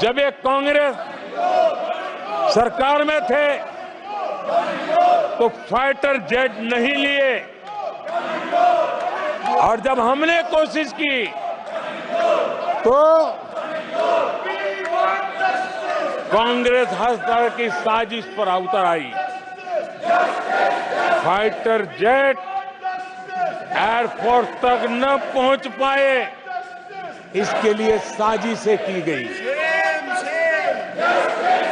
जब ये कांग्रेस सरकार में थे तो फाइटर जेट नहीं लिए, और जब हमने कोशिश की तो कांग्रेस हर तरह की साजिश पर उतर आई। फाइटर जेट एयरफोर्स तक न पहुंच पाए, इसके लिए साजिशें की गई।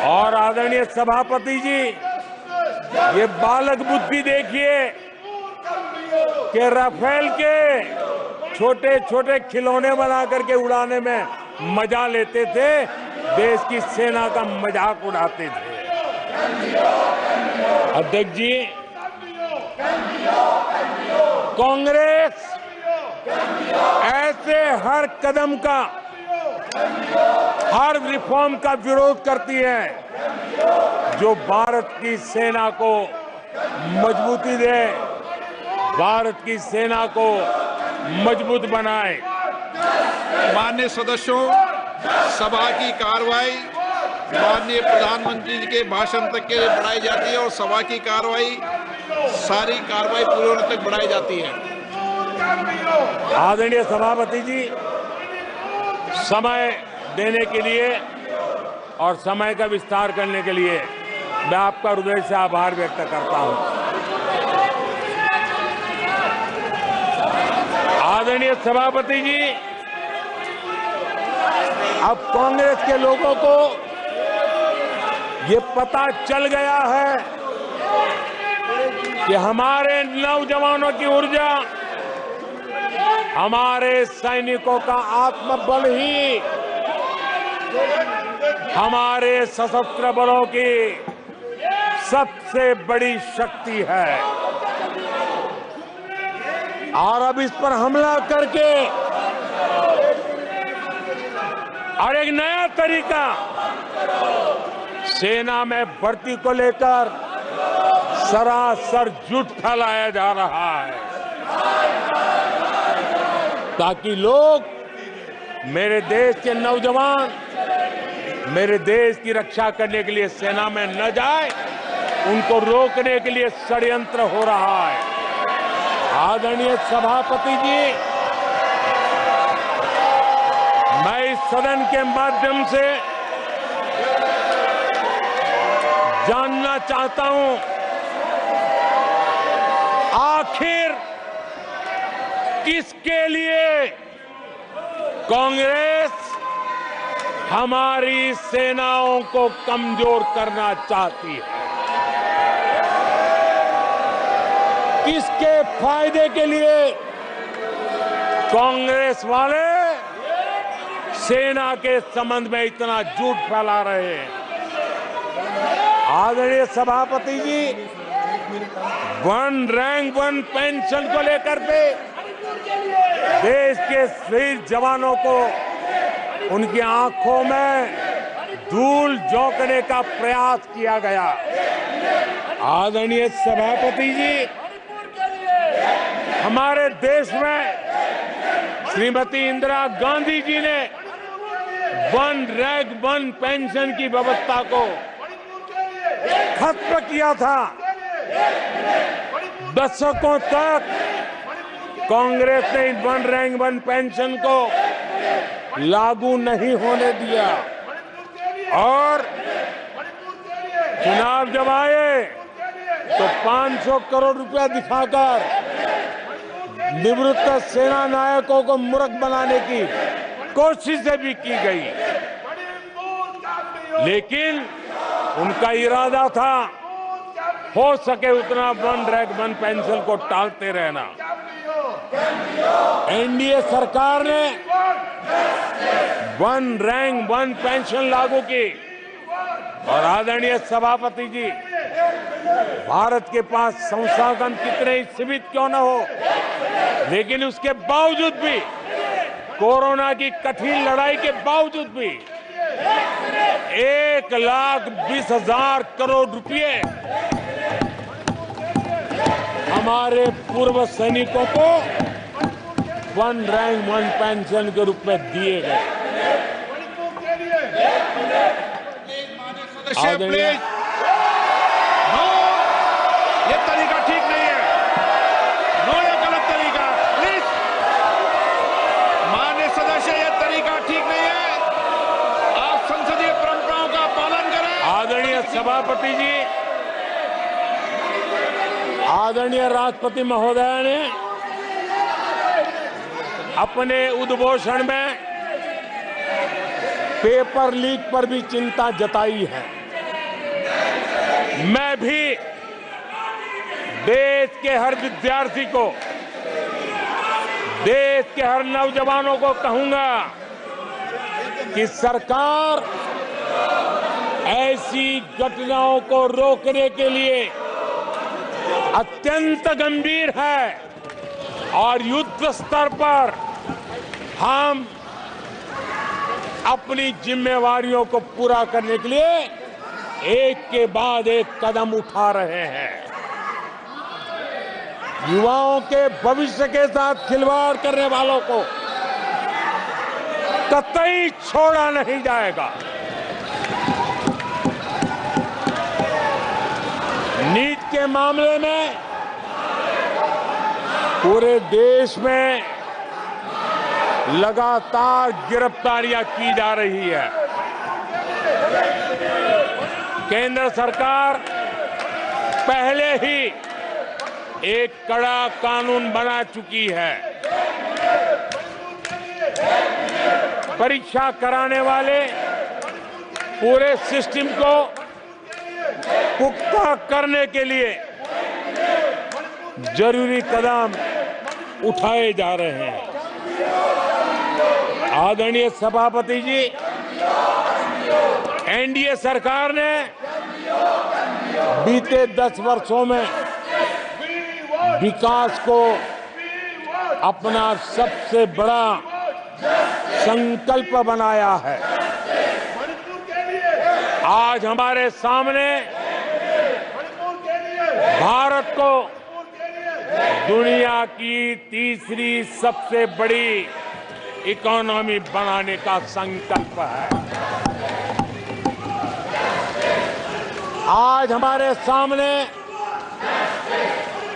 और आदरणीय सभापति जी, ये बालक बुद्धि देखिए कि राफेल के छोटे छोटे खिलौने बना करके उड़ाने में मजा लेते थे, देश की सेना का मजाक उड़ाते थे। अध्यक्ष जी, कांग्रेस ऐसे हर कदम का, हर रिफॉर्म का विरोध करती है जो भारत की सेना को मजबूती दे, भारत की सेना को मजबूत बनाए। माननीय सदस्यों, सभा की कार्रवाई माननीय प्रधानमंत्री जी के भाषण तक के लिए बढ़ाई जाती है और सभा की सारी कार्रवाई पूरे होने तक बढ़ाई जाती है। आदरणीय सभापति जी, समय देने के लिए और समय का विस्तार करने के लिए मैं आपका हृदय से आभार व्यक्त करता हूं। आदरणीय सभापति जी, अब कांग्रेस के लोगों को ये पता चल गया है कि हमारे नौजवानों की ऊर्जा, हमारे सैनिकों का आत्मबल ही हमारे सशस्त्र बलों की सबसे बड़ी शक्ति है। और अब इस पर हमला करके और एक नया तरीका सेना में भर्ती को लेकर सरासर झूठ फैलाया जा रहा है, ताकि लोग, मेरे देश के नौजवान मेरे देश की रक्षा करने के लिए सेना में न जाए, उनको रोकने के लिए षड्यंत्र हो रहा है। आदरणीय सभापति जी, मैं इस सदन के माध्यम से जानना चाहता हूं, आखिर किसके लिए कांग्रेस हमारी सेनाओं को कमजोर करना चाहती है? किसके फायदे के लिए कांग्रेस वाले सेना के संबंध में इतना झूठ फैला रहे हैं? आदरणीय सभापति जी, वन रैंक वन पेंशन को लेकर के देश के शहीद जवानों को उनकी आंखों में धूल झोंकने का प्रयास किया गया। आदरणीय सभापति जी, हमारे देश में श्रीमती इंदिरा गांधी जी ने वन रैंक वन पेंशन की व्यवस्था को खत्म किया था। दशकों तक कांग्रेस ने वन रैंक वन पेंशन को लागू नहीं होने दिया, और चुनाव जब आए तो 500 करोड़ रुपया दिखाकर निवृत्त सेना नायकों को मूर्ख बनाने की कोशिशें भी की गई, लेकिन उनका इरादा था हो सके उतना वन रैंक वन पेंशन को टालते रहना। एनडीए सरकार ने वन रैंक वन पेंशन लागू की, और आदरणीय सभापति जी, भारत के पास संसाधन कितने ही सीमित क्यों न हो, लेकिन उसके बावजूद भी, कोरोना की कठिन लड़ाई के बावजूद भी 1,20,000 करोड़ रुपए हमारे पूर्व सैनिकों को वन रैंक वन पेंशन के रूप में दिए गए। प्लीज, नो, ये तरीका ठीक नहीं है। नो, ये गलत तरीका, प्लीज। माननीय सदस्य, ये तरीका ठीक नहीं है। आप संसदीय परंपराओं का पालन करें। आदरणीय सभापति जी, आदरणीय राष्ट्रपति महोदय ने अपने उद्घोषण में पेपर लीक पर भी चिंता जताई है। मैं भी देश के हर विद्यार्थी को, देश के हर नौजवानों को कहूंगा कि सरकार ऐसी घटनाओं को रोकने के लिए अत्यंत गंभीर है और युद्ध स्तर पर हम अपनी जिम्मेवारियों को पूरा करने के लिए एक के बाद एक कदम उठा रहे हैं। युवाओं के भविष्य के साथ खिलवाड़ करने वालों को कतई छोड़ा नहीं जाएगा। नीट के मामले में पूरे देश में लगातार गिरफ्तारियां की जा रही है। केंद्र सरकार पहले ही एक कड़ा कानून बना चुकी है। परीक्षा कराने वाले पूरे सिस्टम को पुख्ता करने के लिए जरूरी कदम उठाए जा रहे हैं। आदरणीय सभापति जी, एनडीए सरकार ने बीते 10 वर्षों में विकास को अपना सबसे बड़ा संकल्प बनाया है। आज हमारे सामने भारत को दुनिया की तीसरी सबसे बड़ी इकोनॉमी बनाने का संकल्प है। आज हमारे सामने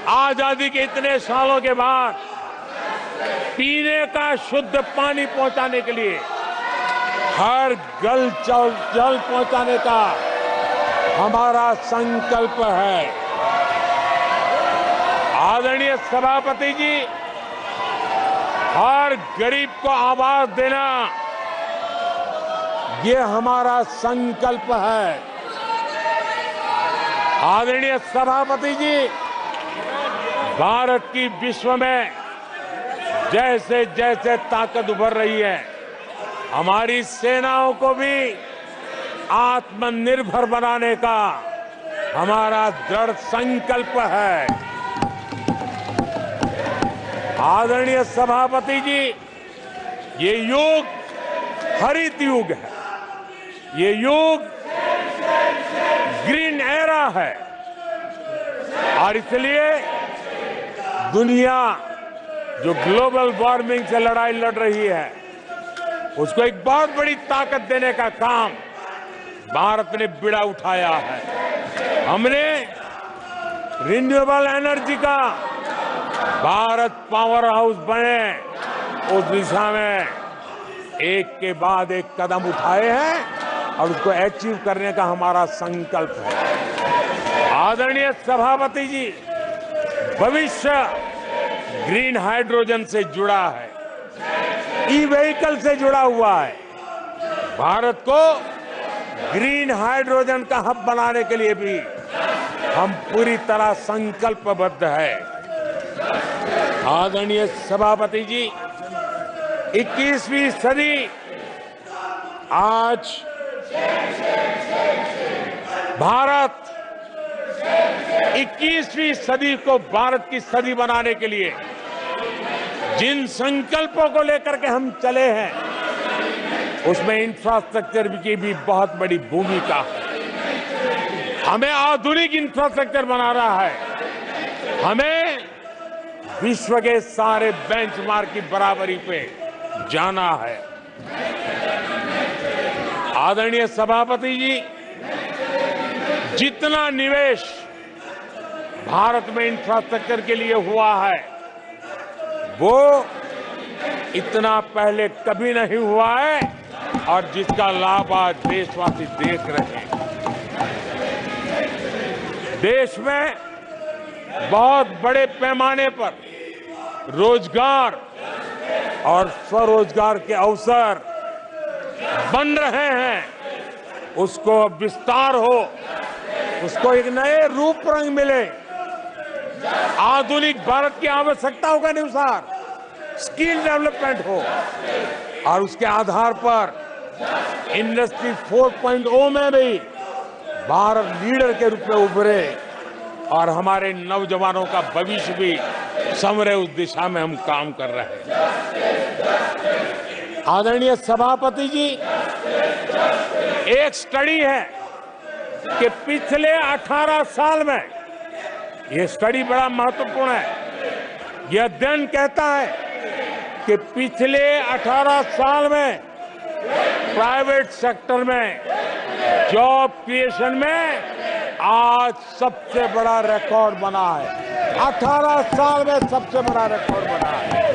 आजादी के इतने सालों के बाद पीने का शुद्ध पानी पहुंचाने के लिए, हर जल पहुंचाने का हमारा संकल्प है। आदरणीय सभापति जी, हर गरीब को आवास देना, ये हमारा संकल्प है। आदरणीय सभापति जी, भारत की विश्व में जैसे जैसे ताकत उभर रही है, हमारी सेनाओं को भी आत्मनिर्भर बनाने का हमारा दृढ़ संकल्प है। आदरणीय सभापति जी, ये युग हरित युग है, ये युग ग्रीन एरा है और इसलिए दुनिया जो ग्लोबल वार्मिंग से लड़ाई लड़ रही है, उसको एक बहुत बड़ी ताकत देने का काम भारत ने बीड़ा उठाया है। हमने रिन्यूएबल एनर्जी का भारत पावर हाउस बने, उस दिशा में एक के बाद एक कदम उठाए हैं और उसको अचीव करने का हमारा संकल्प है। आदरणीय सभापति जी, भविष्य ग्रीन हाइड्रोजन से जुड़ा है, ई व्हीकल से जुड़ा हुआ है। भारत को ग्रीन हाइड्रोजन का हब बनाने के लिए भी हम पूरी तरह संकल्पबद्ध है। आदरणीय सभापति जी, 21वीं सदी आज भारत 21वीं सदी को भारत की सदी बनाने के लिए जिन संकल्पों को लेकर के हम चले हैं, उसमें इंफ्रास्ट्रक्चर की भी बहुत बड़ी भूमिका है। हमें आधुनिक इंफ्रास्ट्रक्चर बनाना है। हमें विश्व के सारे बेंचमार्क की बराबरी पे जाना है। आदरणीय सभापति जी, जितना निवेश भारत में इंफ्रास्ट्रक्चर के लिए हुआ है वो इतना पहले कभी नहीं हुआ है और जिसका लाभ आज देशवासी देख रहे हैं। देश में बहुत बड़े पैमाने पर रोजगार और स्वरोजगार के अवसर बन रहे हैं। उसको विस्तार हो, उसको एक नए रूप रंग मिले, आधुनिक भारत की आवश्यकताओं के अनुसार स्किल डेवलपमेंट हो और उसके आधार पर इंडस्ट्री 4.0 में भी भारत लीडर के रूप में उभरे और हमारे नौजवानों का भविष्य भी संवरे। उस दिशा में हम काम कर रहे हैं। आदरणीय सभापति जी, एक स्टडी है कि पिछले 18 साल में, ये स्टडी बड़ा महत्वपूर्ण है, यह अध्ययन कहता है कि पिछले 18 साल में प्राइवेट सेक्टर में जॉब क्रिएशन में आज सबसे बड़ा रिकॉर्ड बना है। 18 साल में सबसे बड़ा रिकॉर्ड बना है।